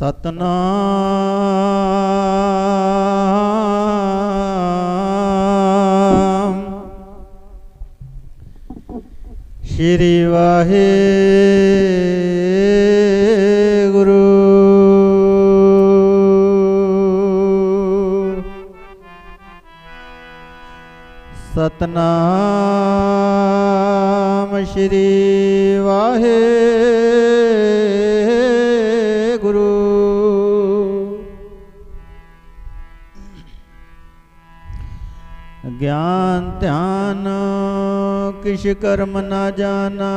ਸਤਨਾਮ ਸ਼੍ਰੀ ਵਾਹਿਗੁਰੂ। ਸਤਨਾਮ ਸ਼੍ਰੀ ਵਾਹਿਗੁਰੂ। ਗਿਆਨ ਧਿਆਨ ਕਿਛ ਕਰਮ ਨਾ ਜਾਣਾ,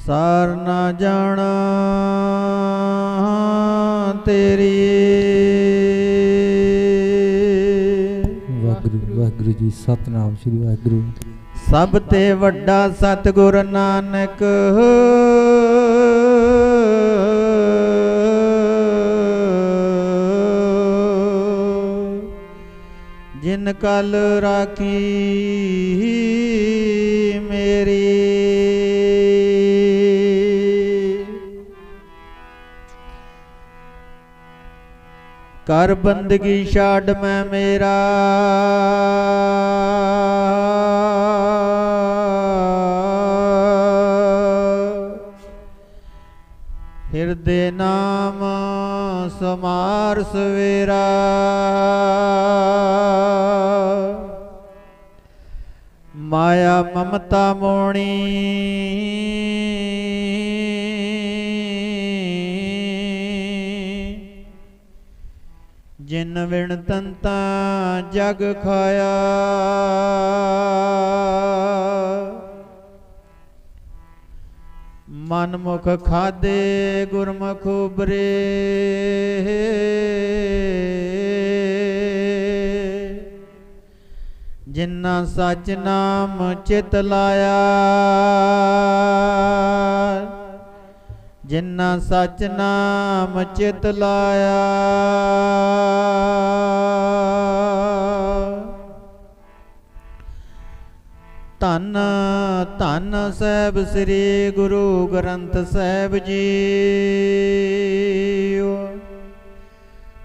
ਸਾਰ ਨਾ ਜਾਣਾ ਤੇਰੀ। ਵਾਹਿਗੁਰੂ ਵਾਹਿਗੁਰੂ ਜੀ। ਸਤਨਾਮ ਸ਼੍ਰੀ ਵਾਹਿਗੁਰੂ। ਸਭ ਤੇ ਵੱਡਾ ਸਤਿਗੁਰ ਨਾਨਕ, ਜਿਨ ਕਲ ਰਾਖੀ ਮੇਰੀ। ਕਰ ਬੰਦਗੀ ਛਾੜ ਮੈਂ ਮੇਰਾ, ਹਿਰਦੇ ਨਾਮ ਸਮਾਰ ਸਵੇਰਾ। ਮਾਇਆ ਮਮਤਾ ਮੋਣੀ, ਜਿਨ ਵਿਣ ਤੰਤਾ ਜਗ ਖਾਇਆ। ਮਨ ਮੁਖ ਖਾਦੇ ਗੁਰਮੁਖ ਉਬਰੇ, ਜਿਨ੍ਹਾਂ ਸਚ ਨਾਮ ਚਿਤ ਲਾਇਆ। ਜਿਨ੍ਹਾਂ ਸਚ ਨਾਮ ਚਿਤ ਲਾਇਆ। ਧੰਨ ਧੰਨ ਸਾਹਿਬ ਸ੍ਰੀ ਗੁਰੂ ਗ੍ਰੰਥ ਸਾਹਿਬ ਜੀਓ।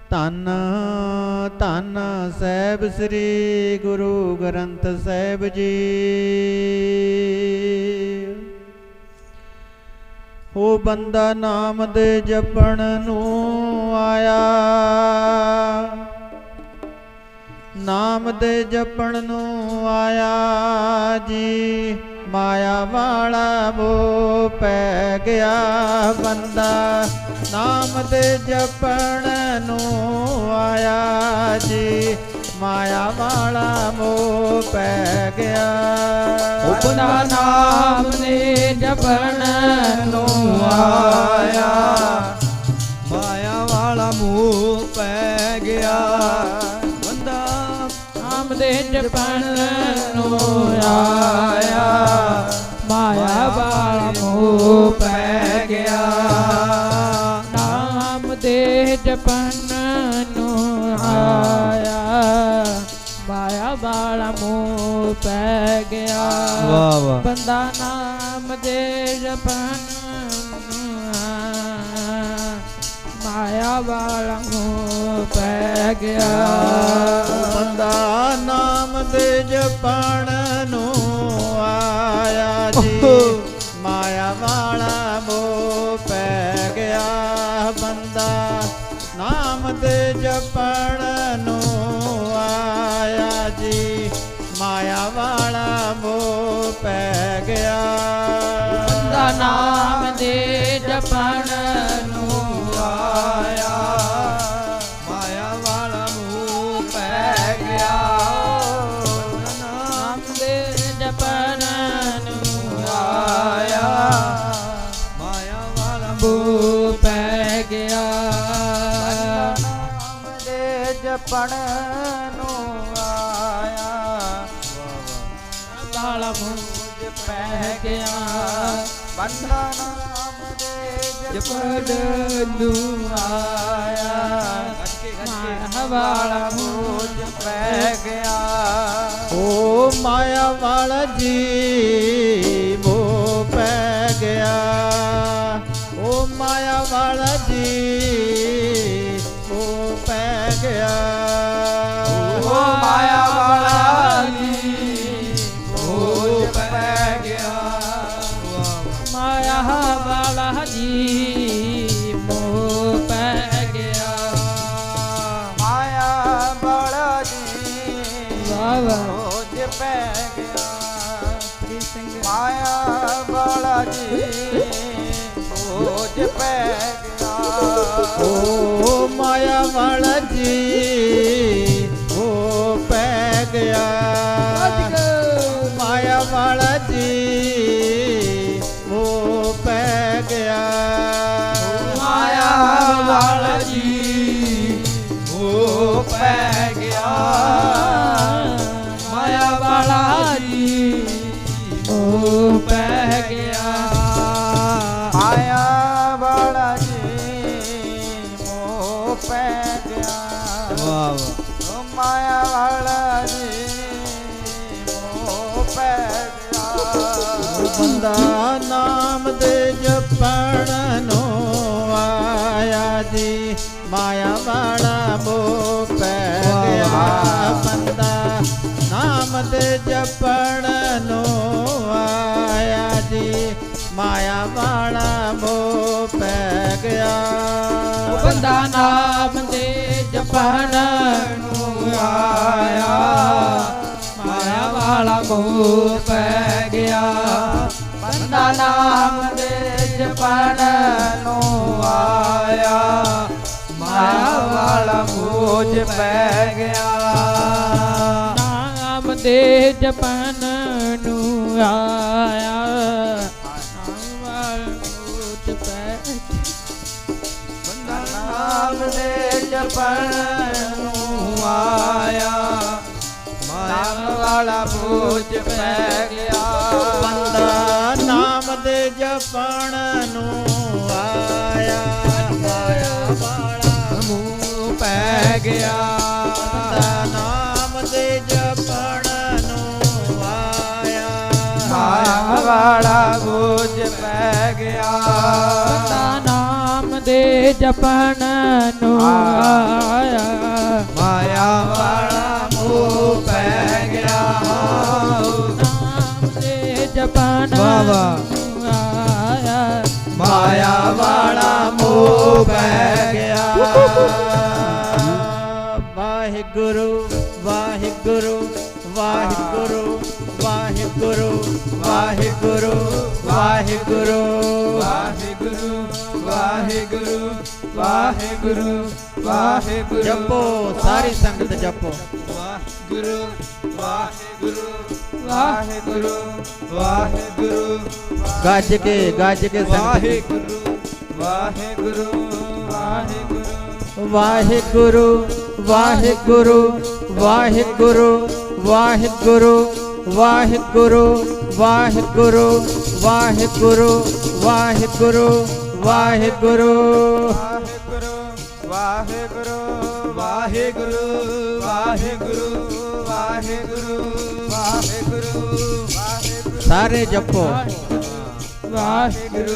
ਧੰਨ ਧੰਨ ਸਾਹਿਬ ਸ੍ਰੀ ਗੁਰੂ ਗ੍ਰੰਥ ਸਾਹਿਬ ਜੀ। ਉਹ ਬੰਦਾ ਨਾਮ ਦੇ ਜਪਣ ਨੂੰ ਆਇਆ, ਨਾਮ ਦੇ ਜਪਣ ਨੂੰ ਆਇਆ ਜੀ। ਮਾਇਆ ਵਾਲਾ ਮੋਹ ਪੈ ਗਿਆ ਬੰਦਾ, ਨਾਮ ਦੇ ਜਪਣ ਨੂੰ ਆਇਆ ਜੀ। ਮਾਇਆ ਵਾਲਾ ਮੋਹ ਪੈ ਗਿਆ। ਉਹ ਬੰਦਾ ਨਾਮ ਦੇ ਜਪਣ ਨੂੰ ਆਇਆ, ਮਾਇਆ ਵਾਲਾ ਮੋਹ ਪੈ ਗਿਆ। ਬੰਦਾ ਨਾਮ ਦੇ ਜਪਣ ਨੂੰ ਆਇਆ, ਮਾਇਆ ਵਾਲਾ ਮੋਹ ਪੈ ਗਿਆ। ਨਾਮ ਦੇ ਜਪਣ ਨੂੰ ਆਇਆ, ਮਾਇਆ ਵਾਲਾ ਮੋਹ ਪੈ ਗਿਆ। ਵਾਹ ਵਾਹ। ਬੰਦਾ ਨਾਮ ਦੇ ਜਪਣ ਨੂੰ ਮਾਇਆ ਵਾਲਾ ਮੋਹ ਪੈ ਗਿਆ। ਬੰਦਾ ਨਾਮ ਦੇ ਜਪਣ ਨੂੰ ਆਇਆ ਜੀ। ਮਾਇਆ ਵਾਲਾ ਮੋਹ ਪੈ ਗਿਆ। ਬੰਦਾ ਨਾਮ ਦੇ ਜਪਣ ਨੂੰ ਆਇਆ ਜੀ। ਮਾਇਆ ਵਾਲਾ ਮੋਹ ਪੈ ਗਿਆ। ਬੰਦਾ ਨਾਮ ਦੇ ਜਪਣ ਨੂੰ ਆਇਆ, ਮਾਇਆ ਵਾਲਾ ਮੋਹ ਪੈ ਗਿਆ। ਨਾਮ ਦੇ ਜਪਣ ਨੂੰ ਆਇਆ, ਮਾਇਆ ਵਾਲਾ ਮੋਹ ਪੈ ਗਿਆ। ਨਾਮ ਦੇ ਜਪਣ ਨੂੰ ਆਇਆ, ਵਾਲਾ ਮੋਹ ਪੈ ਗਿਆ। ਬੰਦਾ ਨਾਮ ਦੇ ਜਪਣ ਨੂੰ ਆਇਆ, ਮਾਇਆ ਵਾਲਾ ਬੋਝ ਪੈ ਗਿਆ ਓ ਮਾਇਆ ਵਾਲਾ ਜੀ ਮੋਹ ਪੈ ਗਿਆ ਓ ਮਾਇਆ ਵਾਲਾ ਜੀ ਮੋਹ ਪੈ ਗਿਆ ਓ ਮਾਇਆ ਵਾਲਾ ਜੀ ਬੋਝ ਪੈ ਗਿਆ ਮਾਇਆ ਵਾਲਾ ਜੀ ਮੋਹ ਪੈ ਗਿਆ ਮਾਇਆ ਵਾਲਾ ਜੀ ਵਾਹ ਬੋਝ ਪੈ ਗਿਆ ਮਾਇਆ ਵਾਲਾ ਜੀ ਬੋਝ ਪੈ ਗਿਆ ਓ ਮਾਇਆ ਵਾਲਾ ਜੀ ਮੋਹ ਪੈ ਗਿਆ ਮਾਇਆ ਵਾਲਾ ਜੀ ਮੋਹ ਪੈ ਗਿਆ ਮਾਇਆ ਵਾਲਾ ਜੀ ਮੋਹ ਪੈ ਗਿਆ ਮਾਇਆ ਵਾਲਾ ਜੀ ਮੋਹ ਪੈ ਗਿਆ ਮਾਇਆ ਵਾਲਾ ਜੀ ਮੋਹ ਪੈ ਗਿਆ ਵਾਹ ਵਾਹ ਓ ਮਾਇਆ ਵਾਲਾ ਜੀ ਮੋਹ ਪੈ ਗਿਆ ਬੰਦਾ ਨਾਮ ਦੇ ਜਪਣ ਨੂੰ ਆਇਆ ਜੀ ਮਾਇਆ ਵਾਲਾ ਮੋਹ ਪੈ ਗਿਆ ਬੰਦਾ ਨਾਮ ਦੇ ਜਪਣ ਨੂੰ ਆਇਆ ਜੀ ਮਾਇਆ ਵਾਲਾ ਮੋਹ ਪੈ ਗਿਆ ਬੰਦਾ ਨਾਮ ਦੇ ਜਪਣ ਨੂੰ ਆਇਆ ਮਾਇਆ ਵਾਲਾ ਮੋਹ ਪੈ ਗਿਆ ਬੰਦਾ ਨਾਮ ਦੇ ਜਪਣ ਨੂੰ ਆਇਆ ਮਾਇਆ ਵਾਲਾ ਮੋਹ ਪੈ ਗਿਆ ਨਾਮ ਦੇ ਜਪਣ ਨੂੰ ਆਇਆ ਨਾਮ ਵਾਲਾ ਮੋਹ ਪੈ ਬੰਦਾ ਨਾਮ ਦੇ ਜਪਣ ਨੂੰ ਆਇਆ ਮਾਇਆ ਵਾਲਾ ਬੋਝ ਪੈ ਗਿਆ ਬੰਦਾ ਨਾਮ ਦੇ ਜਪਣ ਨੂੰ ਆਇਆ ਮਾਇਆ ਵਾਲਾ ਮੂੰਹ ਪੈ ਗਿਆ ਬੰਦਾ ਨਾਮ ਦੇ ਜਪਣ ਨੂੰ ਆਇਆ ਮਾਇਆ ਵਾਲਾ ਬੋਝ ਪੈ ਗਿਆ ਬੰਦਾ ਨਾਮ ਦੇ ਜਪਣ ਨੂੰ ਆਇਆ ਮਾਇਆ ਵਾਲਾ ਮੋਹ ਪੈ ਗਿਆ ਨਾਮ ਦੇ ਜਪਣ ਵਾਹ ਵਾਹ ਨੂੰ ਆਇਆ ਮਾਇਆ ਵਾਲਾ ਮੋਹ ਪੈ ਗਿਆ ਵਾਹਿਗੁਰੂ ਵਾਹਿਗੁਰੂ ਵਾਹਿਗੁਰੂ ਵਾਹਿਗੁਰੂ ਵਾਹਿਗੁਰੂ ਵਾਹਿਗੁਰੂ ਵਾਹਿਗੁਰੂ ਵਾਹਿਗੁਰੂ ਵਾਹਿਗੁਰੂ ਵਾਹਿਗੁਰੂ ਜਪੋ ਸਾਰੀ ਸੰਗਤ ਜਪੋ ਵਾਹਿਗੁਰੂ ਵਾਹਿਗੁਰੂ ਵਾਹਿਗੁਰੂ ਵਾਹਿਗੁਰੂ ਗੱਜ ਕੇ ਸੰਗਤ ਵਾਹਿਗੁਰੂ ਵਾਹਿਗੁਰੂ ਵਾਹਿਗੁਰੂ ਵਾਹਿਗੁਰੂ ਵਾਹਿਗੁਰੂ ਵਾਹਿਗੁਰੂ ਵਾਹਿਗੁਰੂ ਵਾਹਿਗੁਰੂ ਵਾਹਿਗੁਰੂ ਵਾਹਿਗੁਰੂ ਵਾਹਿਗੁਰੂ ਵਾਹਿਗੁਰੂ ਵਾਹਿਗੁਰੂ ਵਾਹਿਗੁਰੂ ਵਾਹਿਗੁਰੂ ਵਾਹਿਗੁਰੂ ਵਾਹਿਗੁਰੂ ਸਾਰੇ ਜਪੋ ਵਾਹਿਗੁਰੂ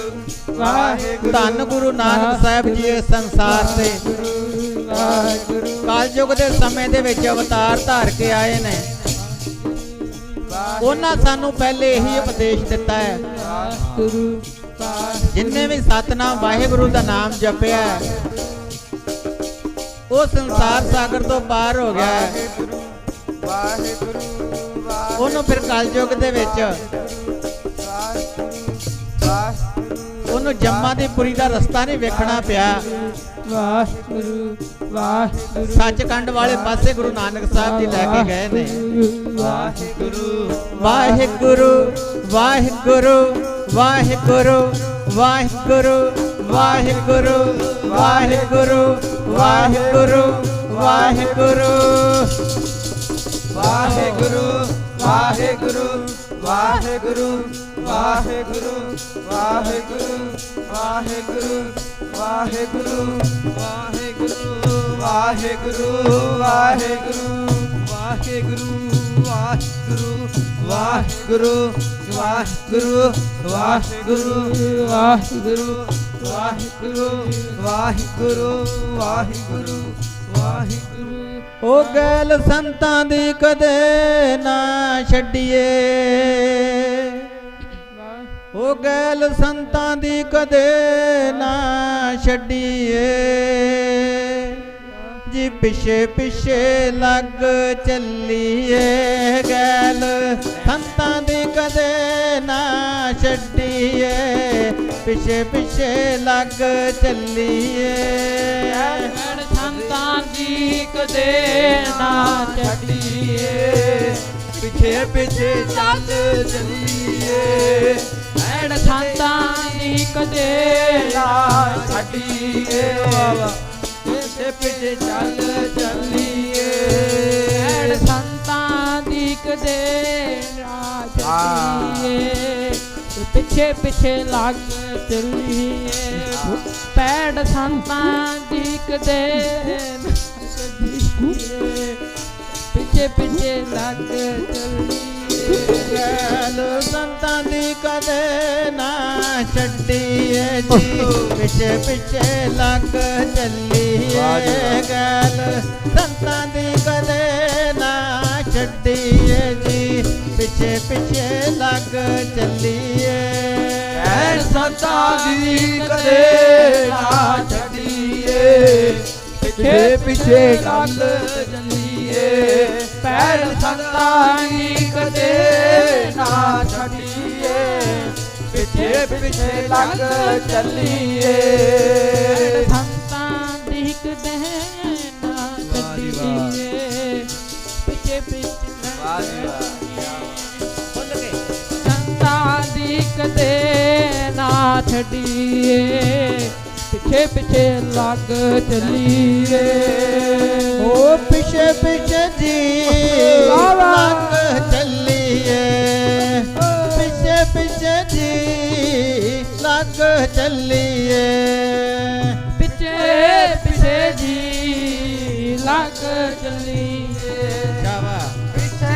ਵਾਹਿਗੁਰੂ ਧੰਨ ਗੁਰੂ ਨਾਨਕ ਸਾਹਿਬ ਜੀ ਇਸ ਸੰਸਾਰ ਤੇ ਵਾਹਿਗੁਰੂ ਕਲਯੁਗ ਦੇ ਸਮੇਂ ਦੇ ਵਿੱਚ ਅਵਤਾਰ ਧਾਰ ਕੇ ਆਏ ਨੇ ਉਹਨਾਂ ਸਾਨੂੰ ਪਹਿਲੇ ਇਹੀ ਉਪਦੇਸ਼ ਦਿੱਤਾ ਹੈ ਵਾਹਿਗੁਰੂ ਜਿੰਨੇ ਵੀ ਸਤਨਾਮ ਵਾਹਿਗੁਰੂ ਦਾ ਨਾਮ ਜਪਿਆ ਹੈ, ਉਹ ਸੰਸਾਰ ਸਾਗਰ ਤੋਂ ਪਾਰ ਹੋ ਗਿਆ ਹੈ। ਉਹਨੂੰ ਫਿਰ ਕਲਯੁਗ ਦੇ ਵਿੱਚ ਉਹਨੂੰ ਜੰਮਾ ਦੀ ਪੁਰੀ ਦਾ ਰਸਤਾ ਨਹੀਂ ਵੇਖਣਾ ਪਿਆ। ਵਾਹਿਗੁਰੂ ਵਾਹਿਗੁਰੂ ਸੱਚਖੰਡ ਵਾਲੇ ਪਾਸੇ ਗੁਰੂ ਨਾਨਕ ਸਾਹਿਬ ਜੀ ਲੈ ਕੇ ਗਏ ਨੇ। ਵਾਹਿਗੁਰੂ ਵਾਹਿਗੁਰੂ ਵਾਹਿਗੁਰੂ ਵਾਹਿਗੁਰੂ ਵਾਹਿਗੁਰੂ ਵਾਹਿਗੁਰੂ ਵਾਹਿਗੁਰੂ ਵਾਹਿਗੁਰੂ ਵਾਹਿਗੁਰੂ ਵਾਹਿਗੁਰੂ ਵਾਹਿਗੁਰੂ ਵਾਹਿਗੁਰੂ ਵਾਹਿਗੁਰੂ ਵਾਹਿਗੁਰੂ ਵਾਹਿਗੁਰੂ ਵਾਹਿਗੁਰੂ ਵਾਹਿਗੁਰੂ ਵਾਹਿਗੁਰੂ ਵਾਹਿਗੁਰੂ ਵਾਹਿਗੁਰੂ ਵਾਹਿਗੁਰੂ ਵਾਹਿਗੁਰੂ ਵਾਹਿਗੁਰੂ ਵਾਹਿਗੁਰੂ ਵਾਹਿਗੁਰੂ ਵਾਹਿਗੁਰੂ ਵਾਹਿਗੁਰੂ ਵਾਹਿਗੁਰੂ ਵਾਹਿਗੁਰੂ ਓ ਗੈਲ ਸੰਤਾਂ ਦੀ ਕਦੇ ਨਾ ਛੱਡੀਏ ਓ ਗੈਲ ਸੰਤਾਂ ਦੀ ਕਦੇ ਨਾ ਛੱਡੀਏ ਜੀ ਪਿਛੇ ਪਿਛੇ ਲੱਗ ਚੱਲੀਏ ਗੈਲ ਸੰਤਾਂ ਦੀ ਕਦੇ ਨਾ ਛੱਡੀਏ ਪਿਛੇ ਪਿਛੇ ਲੱਗ ਚੱਲੀਏ ਸੰਤਾਂ ਦੀ ਕਦੇ ਨਾ ਛੱਡੀਏ ਪਿਛੇ ਪਿਛੇ ਚੱਲ ਚੱਲੀਏ ਐੜ ਸੰਤਾਂ ਦੀ ਕਦੇ ਨਾ ਛੱਡੀਏ ਪਿਛੇ ਪਿਛੇ ਚੱਲ ਚੱਲੀਏ ਐੜ ਸੰਤਾਂ ਦੀ ਕਦੇ ਨਾ ਛੱਡੀਏ ਪਿੱਛੇ ਪਿੱਛੇ ਲੱਗ ਚੱਲੀਏ ਪੈੜ ਸੰਤਾਂ ਦੀ ਕਦੇ ਨਾ ਛੱਡੀਏ ਪਿੱਛੇ ਪਿੱਛੇ ਲੱਗ ਚੱਲੀਏ ਗੈਲ ਸੰਤਾਂ ਦੀ ਕਦੇ ਨਾ ਛੱਡੀਏ ਜੀ ਪਿਛੇ ਪਿਛੇ ਲੱਗ ਚੱਲੀਏ ਗੈਲ ਸੰਤਾਂ ਦੀ ਕਦੇ ਨਾ ਛੱਡੀਏ ਜੀ ਪਿਛੇ ਪਿਛੇ ਲੱਗ ਚੱਲੀਏ ਐਨ ਸੰਤਾਂ ਦੀ ਕਦੇ ਨਾ ਛੱਡੀਏ ਪਿਛੇ ਪਿਛੇ ਲੱਗ ਚੱਲੀਏ ਪੈਰ ਸੰਤਾਂ ਦੀ ਕਦੇ ਨਾ ਛੱਡੀਏ ਪਿਛੇ ਪਿਛੇ ਲੱਗ ਚੱਲੀਏ ਸੰਤਾਂ ਦੀ ਕਦੇ ਨਾ ਛੱਡੀਏ ਪਿੱਛੇ ਪਿੱਛੇ ਸੰਤਾਂ ਦੀ ਕਦੇ ਨਾ ਛੱਡੀਏ ਪਿੱਛੇ ਪਿੱਛੇ ਲੱਗ ਚੱਲੀਏ ਓ ਪਿਛੇ ਪਿਛੇ ਜੀ ਲੱਗ ਚੱਲੀਏ ਪਿਛੇ ਪਿਛੇ ਜੀ ਲੱਗ ਚੱਲੀਏ ਪਿੱਛੇ ਪਿੱਛੇ ਜੀ ਲੱਗ ਚੱਲੀਏ ਜਾਵਾ ਪਿਛੇ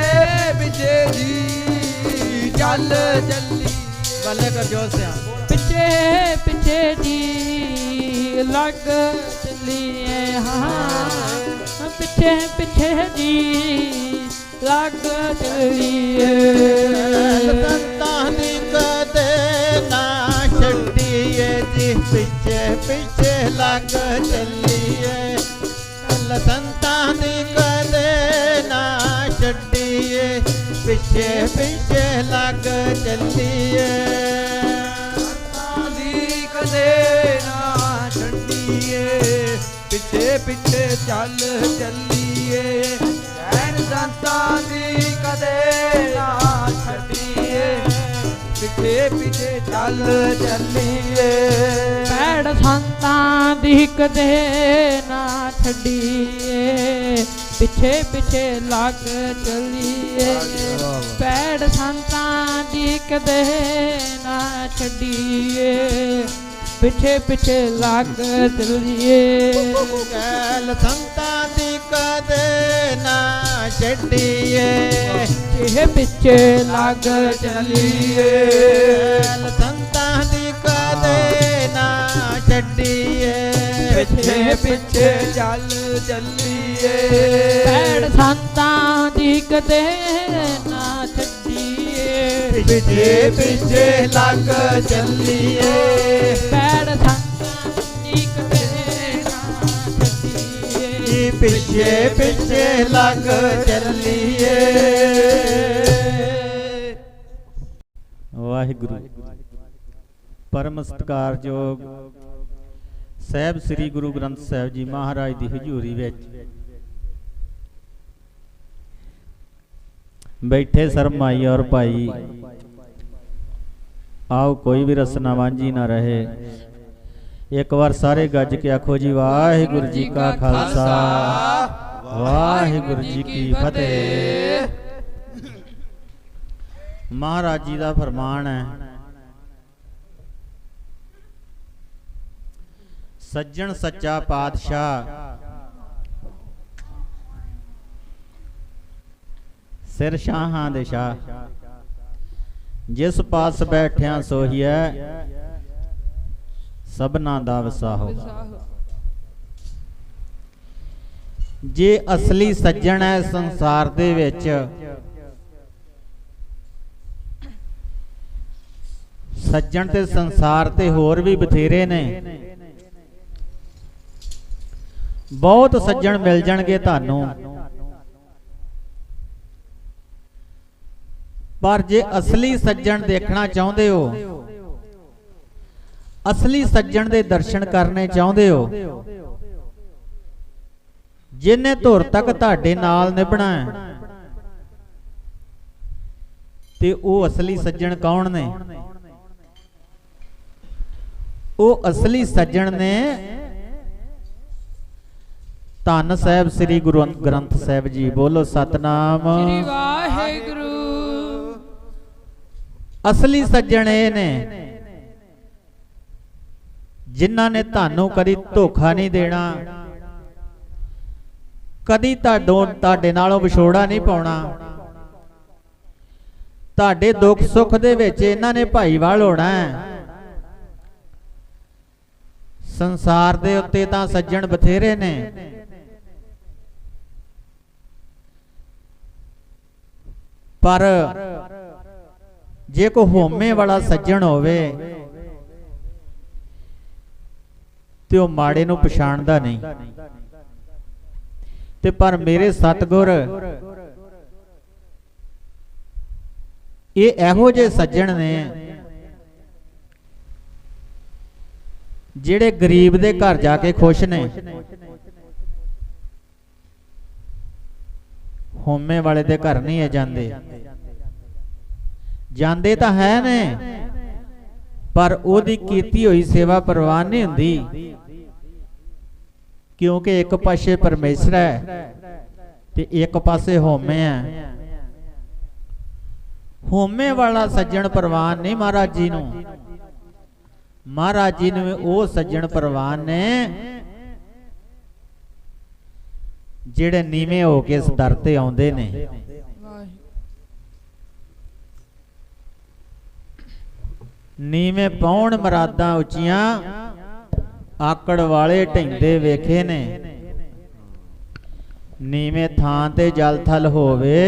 ਪਿਛੇ ਜੀ ਚੱਲ ਚੱਲੀ ਬੱਲੇ ਕਰ ਜੋਰ ਸੇ ਪਿੱਛੇ ਪਿੱਛੇ ਜੀ ਲੱਗ ਚੱਲੀਏ ਹਾਂ ਪਿੱਛੇ ਪਿੱਛੇ ਜੀ ਲੱਗ ਚੱਲੀਏ ਸੰਤਾਂ ਦੀ ਕਦੇ ਨਾ ਛੱਡੀਏ ਜੀ ਪਿੱਛੇ ਪਿੱਛੇ ਲੱਗ ਚੱਲੀਏ ਸੰਤਾਂ ਦੀ ਕਦੇ ਨਾ ਛੱਡੀਏ ਪਿੱਛੇ ਪਿੱਛੇ ਲੱਗ ਚੱਲੀਏ ਸੰਤਾਂ ਦੀ ਕਦੇ ਨਾ ਛੱਡੀਏ ਪਿਛੇ ਪਿਛੇ ਚੱਲ ਚੱਲੀਏ ਐਨ ਸੰਤਾਂ ਦੀ ਕਦੇ ਨਾ ਛੱਡੀਏ ਪਿਛੇ ਪਿਛੇ ਚੱਲ ਚੱਲੀਏ ਪੈੜ ਸੰਤਾਂ ਦੀ ਕਦੇ ਨਾ ਛੱਡੀਏ ਪਿੱਛੇ ਪਿੱਛੇ ਲੱਗ ਚੱਲੀਏ ਪੈੜ ਸੰਤਾਂ ਦੀ ਕਦੇ ਨਾ ਛੱਡੀਏ ਪਿੱਛੇ ਪਿੱਛੇ ਲੱਗ ਚੱਲੀਏ ਗੈਲ ਸੰਤਾਂ ਦੀ ਕਦੇ ਨਾ ਛੱਡੀਏ ਪਿੱਛੇ ਪਿੱਛੇ ਲੱਗ ਚੱਲੀਏ ਗੈਲ ਸੰਤਾਂ ਦੀ ਕਦੇ ਨਾ ਛੱਡੀਏ ਪਿਛੇ ਪਿਛੇ ਚੱਲ ਚੱਲੀਏ ਪੈੜ ਸੰਤਾਂ ਦੀ ਕਦੇ ਨਾ ਛੱਡੀਏ ਪਿਛੇ ਪਿਛੇ ਲੱਗ ਚੱਲੀਏ ਪੈੜ ਸੰਤਾਂ ਦੀ ਕਦੇ ਨਾ ਛੱਡੀਏ ਜੀ ਪਿੱਛੇ ਪਿੱਛੇ ਲੱਗ ਚੱਲੀਏ ਵਾਹਿਗੁਰੂ ਪਰਮ ਸਤਿਕਾਰਯੋਗ ਸਾਹਿਬ ਸ੍ਰੀ ਗੁਰੂ ਗ੍ਰੰਥ ਸਾਹਿਬ ਜੀ ਮਹਾਰਾਜ ਦੀ ਹਜ਼ੂਰੀ ਵਿੱਚ ਬੈਠੇ ਸਰਮਾਈ ਔਰ ਭਾਈ आओ कोई भी रसना वांझी ना रहे एक बार सारे गज के आखो जी वाहिगुरु जी का खालसा वाहिगुरु जी की फतेह महाराज जी का फरमान है, सज्जन सच्चा पातशाह सिर शाहां दे शाह, जिस पास बैठिया सोहिया सबना दा वसाहो। जे असली सज्जन है संसार दे विच, सज्जन ते संसार ते होर भी बथेरे ने, बहुत सज्जन मिल जाणगे तानू, पर जे असली सज्जन देखना चाहते हो, असली सज्जन दे दर्शन करने चाहते हो, जिन्हें धुर तक तुहाडे नाल निभना है, ते वो असली सज्जन कौन ने? वो असली सज्जन ने धन साहब श्री गुरु ग्रंथ साहब जी। बोलो सतनाम श्री वाहिगुरु। असली सज्जन ये ने जिन्हां ने तानू कदी धोखा नहीं देना, कदी तुहाडे नालों विछोड़ा नहीं पाउणा, तुहाडे दुख सुख दे विच इन्हां ने भाईवाल होना है। संसार दे उत्ते तां सज्जन बथेरे ने, पर जे कोई होमे वाला सज्जन होवे ते ओ माड़े नूं पछाणदा नहीं। ते पर मेरे सतगुर ये एहो जे सज्जन ने जिहड़े गरीब दे घर जाके खुश ने, होमे वाले दे घर नहीं है जांदे, जांदे तां है ने, पर ओदी कीती होई सेवा परवान नहीं हुंदी, क्योंकि एक पासे परमेश्वर है ते एक पासे होमे है। होमे वाला सज्जन परवान नहीं महाराज जी नूं, महाराज जी ने वो सज्जन परवान ने जिहड़े नीवे हो के इस दर ते आउंदे ने। नीवे पाउण मरादा उचियां, आकड़ वाले ढैंदे वेखे ने, नीवे थां ते जल थल होवे